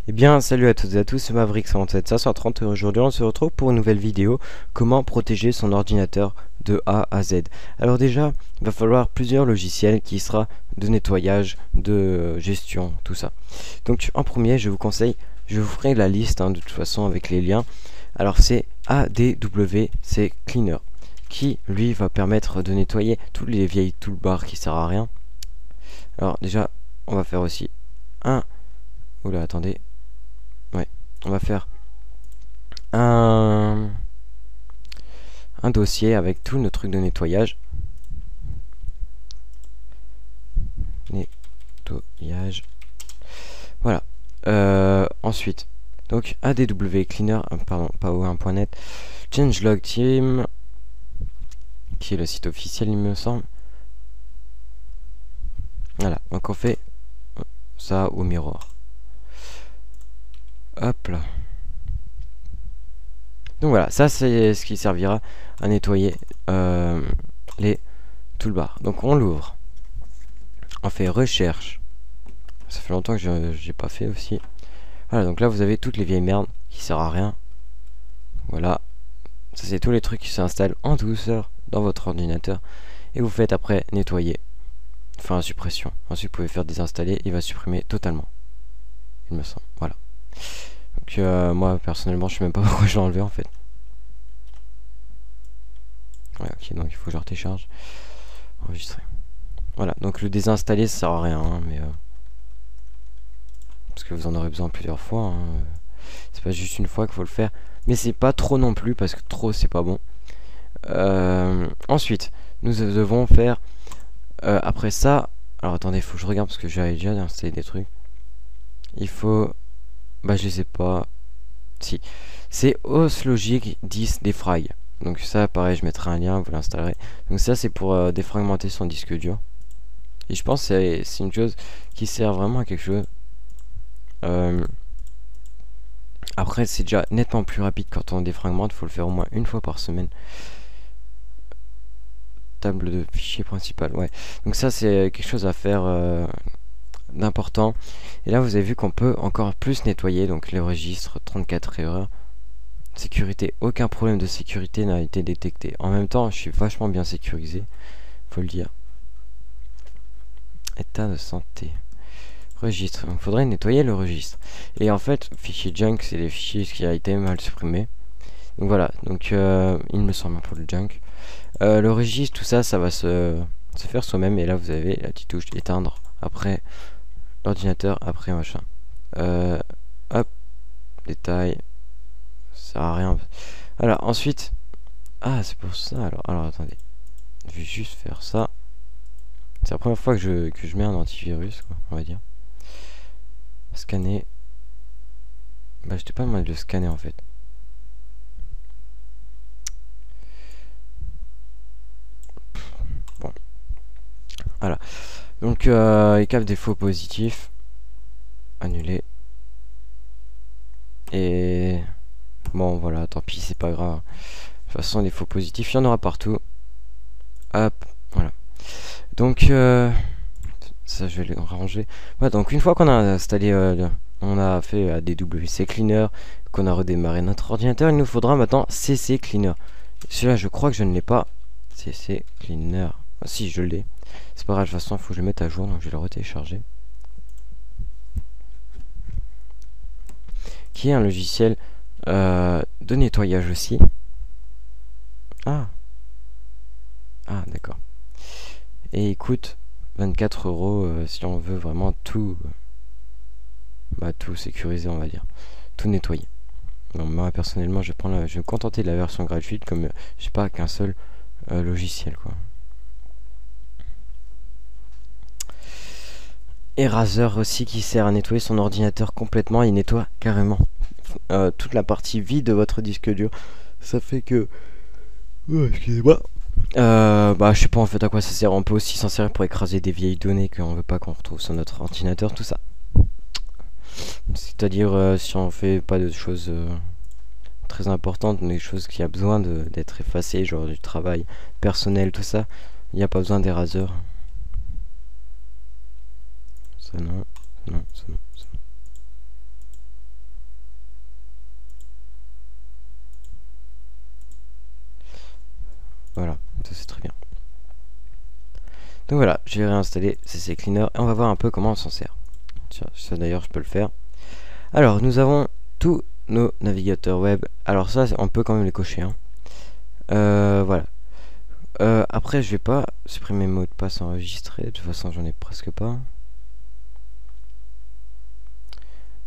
Eh bien, salut à toutes et à tous, c'est Maverick77530 et aujourd'hui on se retrouve pour une nouvelle vidéo, comment protéger son ordinateur de A à Z. Alors déjà, il va falloir plusieurs logiciels qui sera de nettoyage, de gestion, tout ça. Donc en premier, je vous conseille, je vous ferai la liste de toute façon avec les liens. Alors c'est ADWC Cleaner, qui lui va permettre de nettoyer toutes les vieilles toolbars qui servent à rien. Alors déjà, on va faire aussi un... Oula, attendez. Ouais, on va faire un dossier avec tous nos trucs de nettoyage. Nettoyage. Voilà. Ensuite, donc ADW Cleaner, pardon, pas O1.net, Changelog Team, qui est le site officiel, il me semble. Voilà, donc on fait ça au miroir. Hop là. Donc voilà, ça c'est ce qui servira à nettoyer les toolbars. Donc on l'ouvre. On fait recherche. Ça fait longtemps que j'ai pas fait aussi. Voilà, donc là vous avez toutes les vieilles merdes qui servent à rien. Voilà. Ça c'est tous les trucs qui s'installent en douceur dans votre ordinateur. Et vous faites après nettoyer. Enfin suppression. Ensuite vous pouvez faire désinstaller. Il va supprimer totalement. Il me semble. Voilà. Donc moi personnellement je sais même pas pourquoi je l'ai enlevé en fait. Ouais, ok, donc il faut que je retécharge. Enregistrer. Voilà, donc le désinstaller ça sert à rien, mais parce que vous en aurez besoin plusieurs fois. C'est pas juste une fois qu'il faut le faire, mais c'est pas trop non plus parce que trop c'est pas bon. Ensuite, nous devons faire après ça. Alors attendez, il faut que je regarde parce que j'avais déjà installé des trucs. Il faut, bah je les ai pas. Si, c'est OSLogic 10 Defrag. Donc ça, pareil, je mettrai un lien, vous l'installerez. Donc ça, c'est pour défragmenter son disque dur. Et je pense que c'est une chose qui sert vraiment à quelque chose. Après, c'est déjà nettement plus rapide quand on défragmente. Il faut le faire au moins une fois par semaine. Table de fichier principal, ouais. Donc ça, c'est quelque chose à faire d'important. Et là, vous avez vu qu'on peut encore plus nettoyer. Donc les registres, 34 erreurs. Sécurité, aucun problème de sécurité n'a été détecté. En même temps, je suis vachement bien sécurisé, faut le dire. État de santé. Registre, il faudrait nettoyer le registre. Et en fait, fichier junk, c'est des fichiers qui a été mal supprimés. Donc voilà, donc il me semble pour le junk. Le registre, tout ça, ça va se faire soi-même. Et là, vous avez la petite touche éteindre. Après, l'ordinateur, après machin. Hop, détail. Ça sert à rien. Alors, ensuite. Ah, c'est pour ça. Alors attendez. Je vais juste faire ça. C'est la première fois que je mets un antivirus, quoi, on va dire. Scanner. Bah, j'étais pas mal de scanner en fait. Bon. Voilà. Donc, ECAP défaut positif. Annuler. Et. Bon, voilà, tant pis, c'est pas grave. De toute façon, défaut positif, il y en aura partout. Hop, voilà. Donc, ça, je vais le ranger. Voilà, donc, une fois qu'on a installé. On a fait ADWC Cleaner, qu'on a redémarré notre ordinateur, il nous faudra maintenant CC Cleaner. Celui-là, je crois que je ne l'ai pas. CC Cleaner. Ah, si, je l'ai. C'est pas grave, de toute façon, il faut que je le mette à jour, donc je vais le retélécharger. Qui est un logiciel de nettoyage aussi. Ah. Ah, d'accord. Et il coûte 24 € si on veut vraiment tout. Tout sécuriser, on va dire. Tout nettoyer. Donc, moi personnellement je vais me contenter de la version gratuite comme j'ai pas qu'un seul logiciel quoi. Et Razer aussi qui sert à nettoyer son ordinateur complètement, il nettoie carrément toute la partie vide de votre disque dur. Ça fait que excusez-moi. Je sais pas en fait à quoi ça sert. On peut aussi s'en servir pour écraser des vieilles données qu'on veut pas qu'on retrouve sur notre ordinateur, tout ça. C'est-à-dire si on fait pas de choses très importantes, des choses qui a besoin d'être effacées, genre du travail personnel, tout ça, il n'y a pas besoin des raseurs. Ça non, ça non, ça non, ça non. Ça c'est très bien. Donc voilà, j'ai réinstallé CC Cleaner et on va voir un peu comment on s'en sert. Tiens, ça d'ailleurs je peux le faire. Alors nous avons tous nos navigateurs web. Alors ça on peut quand même les cocher. Hein. Voilà. Après je vais pas supprimer mot de passe enregistré. De toute façon j'en ai presque pas.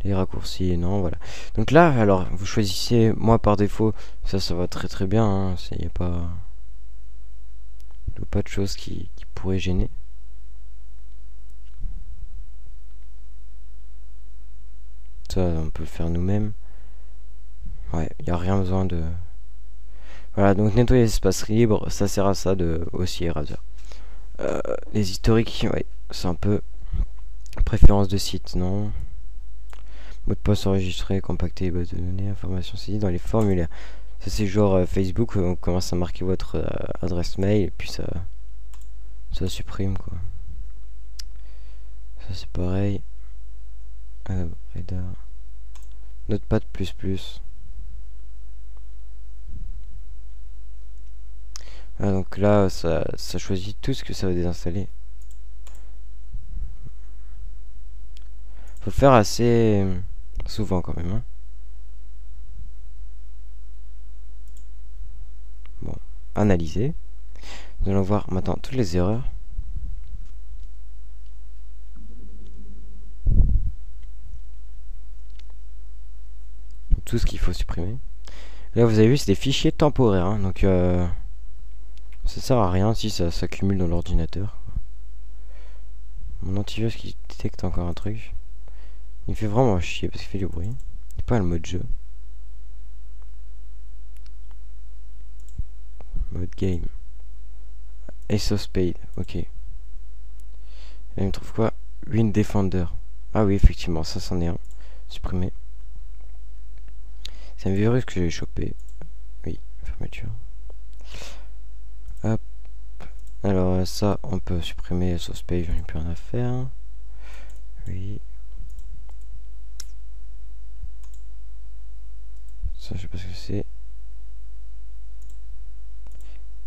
Les raccourcis, non, voilà. Donc là, alors vous choisissez, moi par défaut, ça va très très bien. Hein. Il n'y a pas de choses qui pourraient gêner. Ça on peut le faire nous-mêmes. Ouais, il n'y a rien besoin de... Voilà, donc nettoyer l'espace libre, ça sert à ça de aussi Eraser. Les historiques, ouais, c'est un peu... Préférence de site, non. Mot de passe enregistré, compacté, base de données, information saisie dans les formulaires. Ça c'est genre Facebook, on commence à marquer votre adresse mail et puis ça supprime quoi. Ça c'est pareil. Radar. Notepad++. Ah, donc là ça choisit tout ce que ça va désinstaller. Faut le faire assez souvent quand même. Hein. Bon, analyser. Nous allons voir maintenant toutes les erreurs. Tout ce qu'il faut supprimer. Là vous avez vu c'est des fichiers temporaires. Hein, donc ça sert à rien si ça s'accumule dans l'ordinateur. Mon antivirus qui détecte encore un truc. Il fait vraiment chier parce qu'il fait du bruit. Il n'est pas le mode jeu. Mode game. Ace of Spades, ok. Là, il me trouve quoi? Win Defender. Ah oui, effectivement, ça c'en est un. Supprimé. C'est un virus que j'ai chopé. Oui, fermeture. Hop. Alors ça, on peut supprimer Ace of Spades, j'en ai plus rien à faire. Oui. Ça, je sais pas ce que c'est.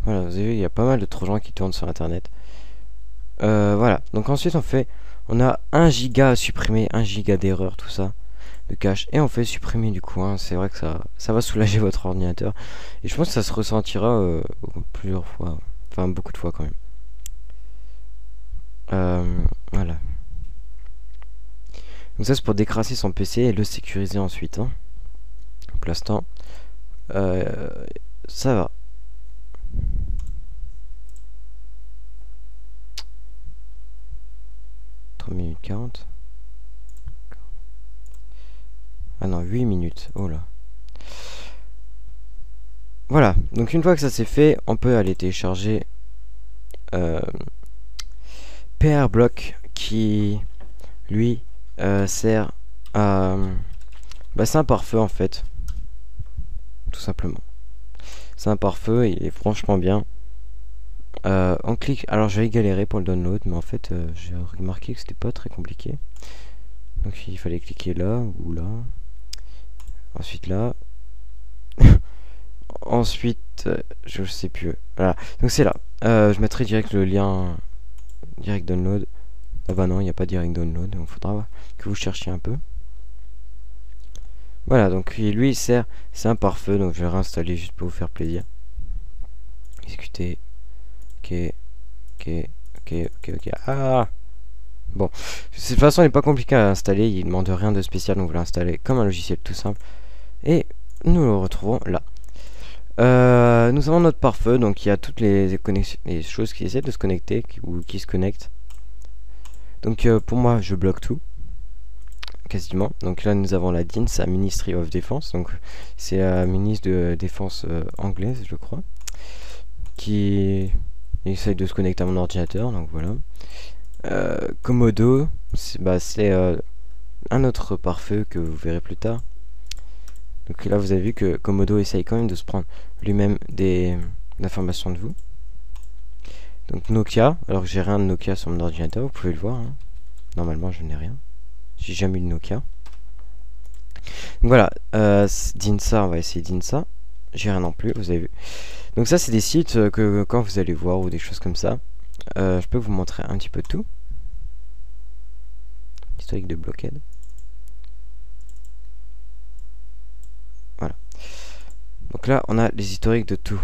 Voilà, vous avez vu, il y a pas mal de trojans qui tournent sur internet. Voilà, donc ensuite on a 1 giga à supprimer, 1 giga d'erreur, tout ça, de cache, et on fait supprimer du coup. Hein. C'est vrai que ça va soulager votre ordinateur, et je pense que ça se ressentira plusieurs fois, enfin beaucoup de fois quand même. Voilà. Donc ça c'est pour décrasser son PC et le sécuriser ensuite. Hein. Pour l'instant, ça va. Minutes 40. Ah non, 8 minutes. Oh là. Voilà. Donc une fois que ça c'est fait, on peut aller télécharger PRBlock qui lui sert à... Bah c'est un pare-feu en fait. Tout simplement. C'est un pare-feu, il est franchement bien. On clique, alors j'avais galéré pour le download, mais en fait j'ai remarqué que c'était pas très compliqué. Donc il fallait cliquer là ou là, ensuite là, ensuite je sais plus. Voilà, donc c'est là. Je mettrai direct le lien direct download. Ah bah non, il n'y a pas direct download, donc il faudra que vous cherchiez un peu. Voilà, donc lui il sert, c'est un pare-feu, donc je vais réinstaller juste pour vous faire plaisir. Exécuter. Ok. Ah bon, de toute façon, il n'est pas compliqué à installer, il ne demande rien de spécial, donc vous l'installez comme un logiciel tout simple. Et nous le retrouvons là. Nous avons notre pare-feu, donc il y a toutes les connexions, les choses qui essaient de se connecter ou qui se connectent. Donc pour moi, je bloque tout. Quasiment. Donc là, nous avons la DINS, la Ministry of Defense, donc c'est la ministre de défense anglaise, je crois, qui essaye de se connecter à mon ordinateur, donc voilà. Komodo, c'est un autre pare-feu que vous verrez plus tard. Donc là vous avez vu que Komodo essaye quand même de se prendre lui-même des informations de vous. Donc Nokia, alors que j'ai rien de Nokia sur mon ordinateur, vous pouvez le voir. Hein. Normalement je n'ai rien. J'ai jamais eu de Nokia. Donc voilà, Dinsa, on va essayer Dinsa. J'ai rien non plus, vous avez vu. Donc ça c'est des sites que quand vous allez voir ou des choses comme ça, je peux vous montrer un petit peu tout. Historique de Blockhead. Voilà. Donc là on a les historiques de tout.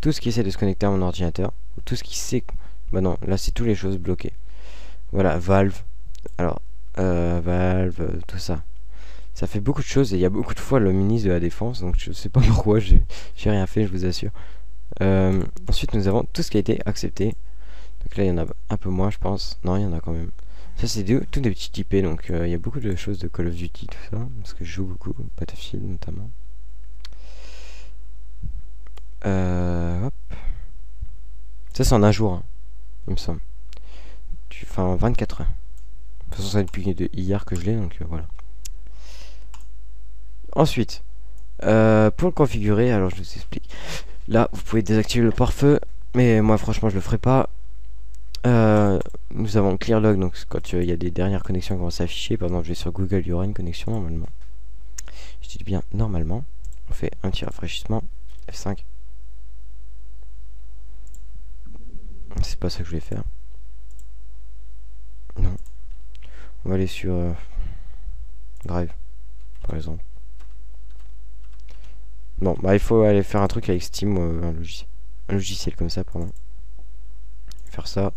Tout ce qui essaie de se connecter à mon ordinateur. Ou tout ce qui sait... Bah non, là c'est toutes les choses bloquées. Voilà, Valve. Alors, Valve, tout ça. Ça fait beaucoup de choses et il y a beaucoup de fois le ministre de la Défense, donc je sais pas pourquoi, j'ai rien fait, je vous assure. Ensuite, nous avons tout ce qui a été accepté. Donc là, il y en a un peu moins, je pense. Non, il y en a quand même. Ça, c'est tous des petits IP, donc il y a beaucoup de choses de Call of Duty, tout ça, parce que je joue beaucoup, Battlefield notamment. Hop. Ça, c'est en un jour, hein, il me semble. Enfin, 24 heures. De toute façon, c'est depuis hier que je l'ai, donc voilà. Ensuite, pour le configurer, alors je vous explique. Là, vous pouvez désactiver le pare-feu, mais moi, franchement, je le ferai pas. Nous avons ClearLog, donc quand il y a des dernières connexions qui vont s'afficher, par exemple, je vais sur Google, il y aura une connexion normalement. Je dis bien normalement. On fait un petit rafraîchissement, F5. C'est pas ça que je voulais faire. Non. On va aller sur Drive, par exemple. Non, bah il faut aller faire un truc avec Steam ou un logiciel comme ça, pardon. Faire ça.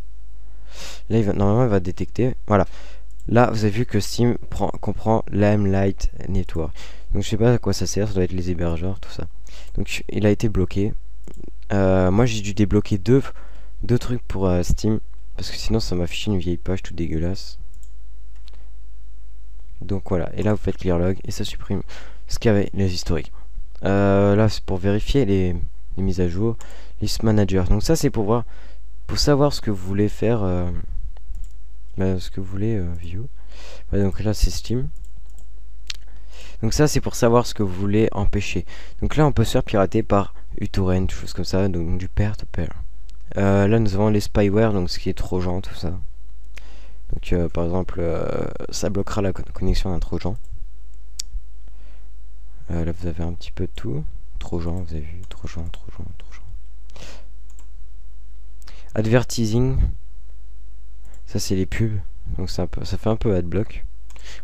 Là, normalement, il va détecter. Voilà. Là, vous avez vu que Steam comprend Limelight Network. Donc, je sais pas à quoi ça sert. Ça doit être les hébergeurs, tout ça. Donc, il a été bloqué. Moi, j'ai dû débloquer deux trucs pour Steam. Parce que sinon, ça m'a affiché une vieille page toute dégueulasse. Donc, voilà. Et là, vous faites ClearLog. Et ça supprime ce qu'il y avait, les historiques. Là, c'est pour vérifier les mises à jour. List Manager. Donc, ça, c'est pour voir. Pour savoir ce que vous voulez faire, ce que vous voulez view. Donc là c'est Steam. Donc ça c'est pour savoir ce que vous voulez empêcher. Donc là on peut se faire pirater par uTorrent, des choses comme ça, donc du peer-to-peer. Là nous avons les spyware, donc ce qui est trojan, tout ça. Donc par exemple ça bloquera la connexion d'un trojan. Là vous avez un petit peu de tout. Trojan, vous avez vu, trojan. Advertising, ça c'est les pubs, donc ça fait un peu adblock.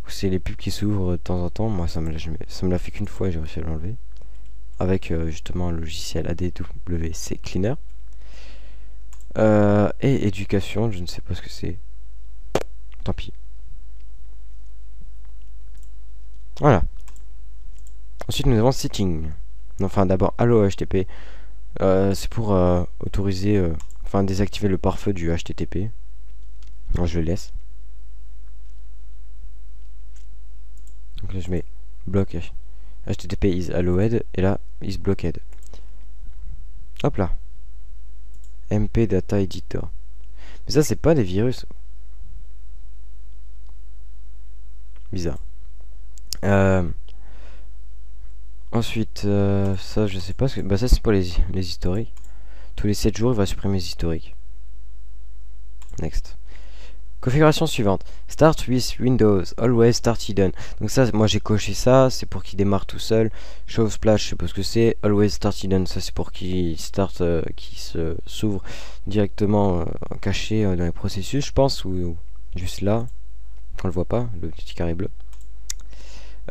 C'est les pubs qui s'ouvrent de temps en temps. Moi ça me l'a fait qu'une fois et j'ai réussi à l'enlever avec justement le logiciel ADWC Cleaner. Et éducation, je ne sais pas ce que c'est, tant pis. Voilà. Ensuite nous avons setting. Enfin d'abord allo HTTP, c'est pour autoriser enfin désactiver le pare-feu du HTTP. Alors, je le laisse. Donc là je mets block HTTP is allowed et là is blocked. Hop là. MP Data Editor. Mais ça c'est pas des virus. Bizarre. Ensuite ça je sais pas ce que... Bah ça c'est pour les historiques. Tous les 7 jours il va supprimer les historiques. Next. Configuration suivante. Start with Windows. Always start hidden. Donc ça, moi j'ai coché ça. C'est pour qu'il démarre tout seul. Show splash, je sais pas ce que c'est. Always start hidden. Ça c'est pour qu'il start, qu'il s'ouvre directement caché dans les processus, je pense. Ou juste là. On le voit pas, le petit carré bleu.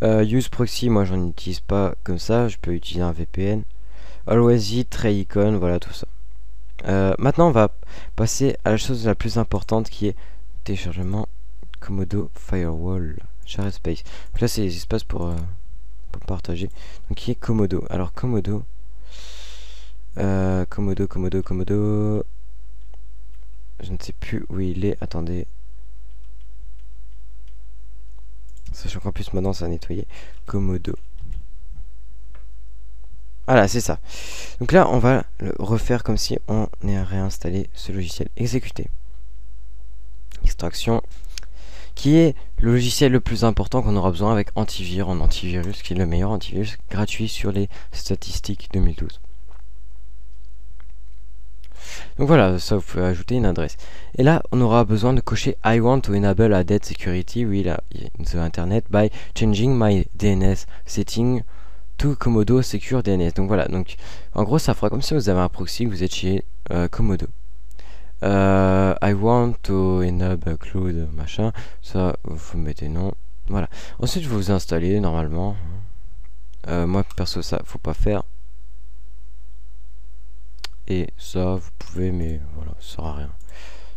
Use proxy, moi j'en utilise pas comme ça. Je peux utiliser un VPN. Always hit, tray icon, voilà tout ça. Maintenant on va passer à la chose la plus importante qui est téléchargement Komodo Firewall Share Space. Donc là c'est les espaces pour partager. Donc qui est Komodo. Alors Komodo Komodo je ne sais plus où il est. Attendez, sachant qu'en plus maintenant ça a nettoyé. Komodo, voilà c'est ça. Donc là on va le refaire comme si on est à réinstaller ce logiciel. Exécuter. Extraction, qui est le logiciel le plus important qu'on aura besoin avec Antivirus, en antivirus, qui est le meilleur antivirus gratuit sur les statistiques 2012. Donc voilà, ça vous pouvez ajouter une adresse. Et là, on aura besoin de cocher I want to enable added security with the internet by changing my DNS setting to Komodo Secure DNS. Donc voilà, donc en gros ça fera comme si vous avez un proxy, que vous êtes chez Komodo. I want to enable cloud machin, ça vous mettez non. Voilà, ensuite vous vous installez normalement. Moi perso ça faut pas faire, et ça vous pouvez, mais voilà, ça sert à rien.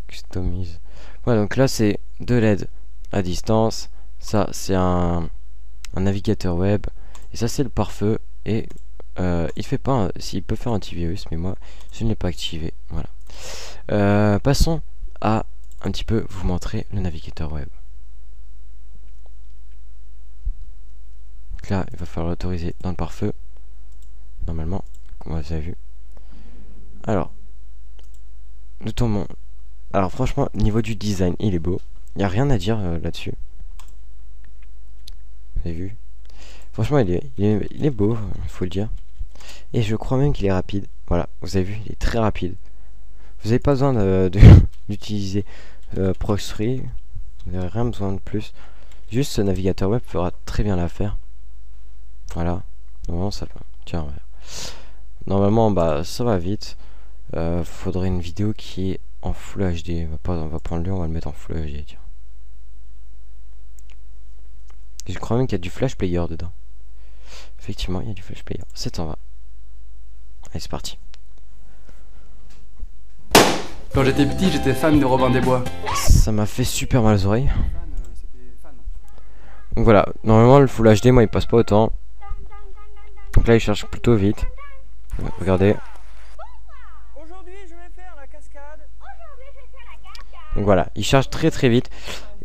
Customise. Voilà, donc là c'est de l'aide à distance, ça c'est un navigateur web, et ça c'est le pare-feu, et il fait pas s'il peut faire antivirus, mais moi je ne l'ai pas activé. Voilà. Passons à un petit peu vous montrer le navigateur web. Donc là il va falloir l'autoriser dans le pare-feu normalement, comme vous avez vu. Alors nous tombons. Alors franchement, niveau du design il est beau, il n'y a rien à dire là-dessus. Vous avez vu, franchement il est beau, il faut le dire. Et je crois même qu'il est rapide. Voilà, vous avez vu, il est très rapide. Vous n'avez pas besoin d'utiliser Proxtree. Vous n'avez rien besoin de plus. Juste ce navigateur web fera très bien l'affaire. Voilà. Normalement ça va. Tiens, ouais. Normalement bah ça va vite. Faudrait une vidéo qui est en Full HD. On va prendre lui, on va le mettre en Full HD. Tiens. Je crois même qu'il y a du Flash Player dedans. Effectivement, il y a du Flash Player. 720. Allez, c'est parti. Quand j'étais petit, j'étais fan de Robin des Bois. Ça m'a fait super mal aux oreilles. Donc voilà, normalement le Full HD, moi il passe pas autant. Donc là il cherche plutôt vite. Regardez. Donc voilà, il charge très vite.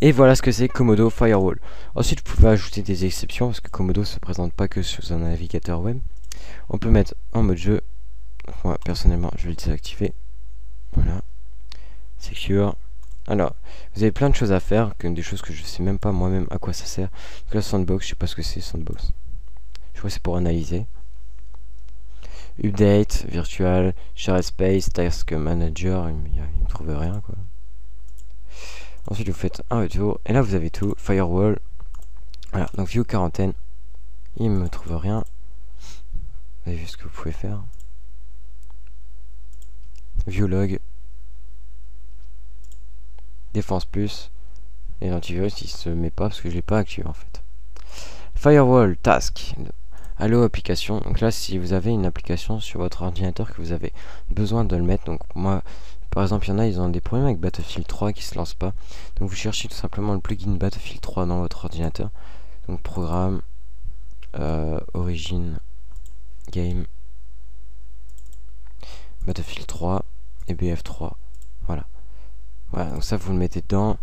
Et voilà ce que c'est Komodo Firewall. Ensuite vous pouvez ajouter des exceptions, parce que Komodo se présente pas que sur un navigateur web. On peut mettre en mode jeu. Moi personnellement je vais le désactiver. Voilà. Secure. Alors, vous avez plein de choses à faire, des choses que je sais même pas moi-même à quoi ça sert. Donc là, Sandbox, je sais pas ce que c'est Sandbox. Je crois que c'est pour analyser. Update, virtual, share space, task manager, il me trouve rien quoi. Ensuite vous faites un retour, et là vous avez tout, firewall. Voilà, donc view quarantaine, il me trouve rien. Vous avez vu ce que vous pouvez faire. View log. Défense plus. Et l'antivirus il se met pas parce que je l'ai pas activé en fait. Firewall task. Allo application. Donc là si vous avez une application sur votre ordinateur que vous avez besoin de le mettre. Donc moi par exemple il y en a, ils ont des problèmes avec Battlefield 3 qui se lance pas. Donc vous cherchez tout simplement le plugin Battlefield 3 dans votre ordinateur. Donc programme, origine, game, Battlefield 3 et BF3. Voilà. Voilà, donc ça vous le mettez dedans.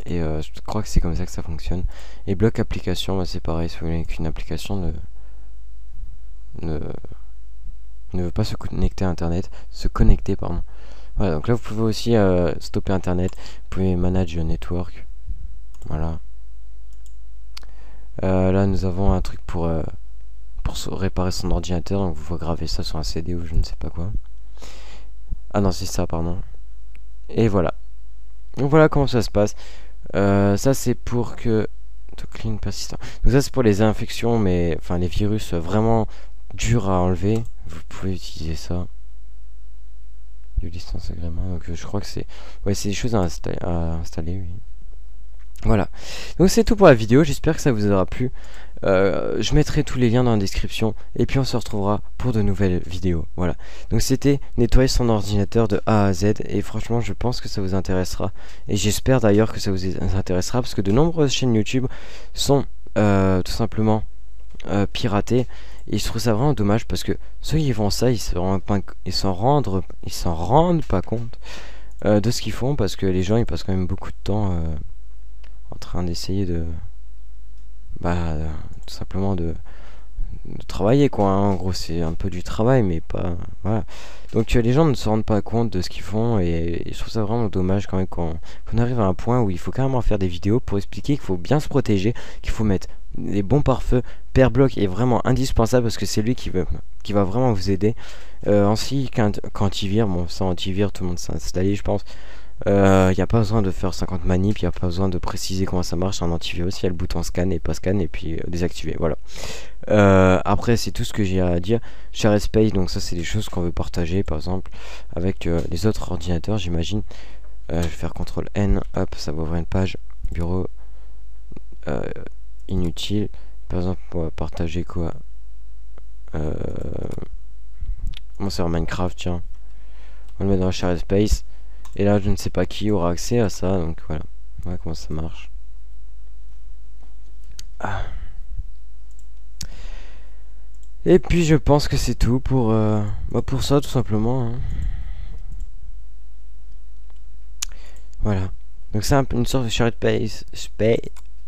Et je crois que c'est comme ça que ça fonctionne. Et bloc application, bah, c'est pareil. Si vous voulez qu'une application ne veut pas se connecter à internet, pardon. Voilà, donc là vous pouvez aussi stopper internet. Vous pouvez manage network. Voilà. Là nous avons un truc pour réparer son ordinateur. Donc vous pouvez graver ça sur un CD ou je ne sais pas quoi. Ah non, c'est ça, pardon. Et voilà. Donc voilà comment ça se passe. Ça c'est pour que clean persistant. Donc ça c'est pour les infections, mais enfin les virus vraiment durs à enlever. Vous pouvez utiliser ça. Du distance agrément. Donc je crois que c'est des choses à installer, oui. Voilà. Donc c'est tout pour la vidéo. J'espère que ça vous aura plu. Je mettrai tous les liens dans la description. Et puis on se retrouvera pour de nouvelles vidéos. Voilà. Donc c'était nettoyer son ordinateur de A à Z. Et franchement je pense que ça vous intéressera. Et j'espère d'ailleurs que ça vous intéressera. Parce que de nombreuses chaînes YouTube sont tout simplement piratées. Et je trouve ça vraiment dommage. Parce que ceux qui font ça, ils s'en rendent pas compte de ce qu'ils font. Parce que les gens ils passent quand même beaucoup de temps en train d'essayer de tout simplement de travailler quoi, hein. En gros c'est un peu du travail mais pas, voilà. Donc les gens ne se rendent pas compte de ce qu'ils font et je trouve ça vraiment dommage quand même qu'on arrive à un point où il faut carrément faire des vidéos pour expliquer qu'il faut bien se protéger, qu'il faut mettre les bons pare-feux. Perblock est vraiment indispensable parce que c'est lui qui va vraiment vous aider. Ensuite qu'antivir, bon ça antivir tout le monde s'est installé je pense. Il n'y a pas besoin de faire 50 manips, il n'y a pas besoin de préciser comment ça marche en antivirus. Il y a le bouton scan et pas scan et puis désactiver. Voilà. Après, c'est tout ce que j'ai à dire. Share space, donc ça, c'est des choses qu'on veut partager, par exemple, avec les autres ordinateurs, j'imagine. Je vais faire CTRL N, hop, ça va ouvrir une page bureau inutile. Par exemple, on va partager quoi mon serveur Minecraft, tiens. On le met dans Share Space. Et là, je ne sais pas qui aura accès à ça, donc voilà. Voilà comment ça marche. Ah. Et puis, je pense que c'est tout pour ça, tout simplement. Hein. Voilà. Donc, c'est une sorte de Shared Space.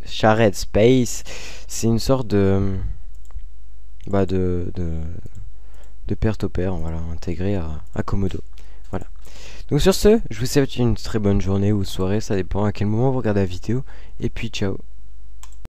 Shared Space. C'est une sorte de peer-to-peer, voilà, intégré à Komodo. Voilà. Donc sur ce, je vous souhaite une très bonne journée ou soirée, ça dépend à quel moment vous regardez la vidéo. Et puis ciao.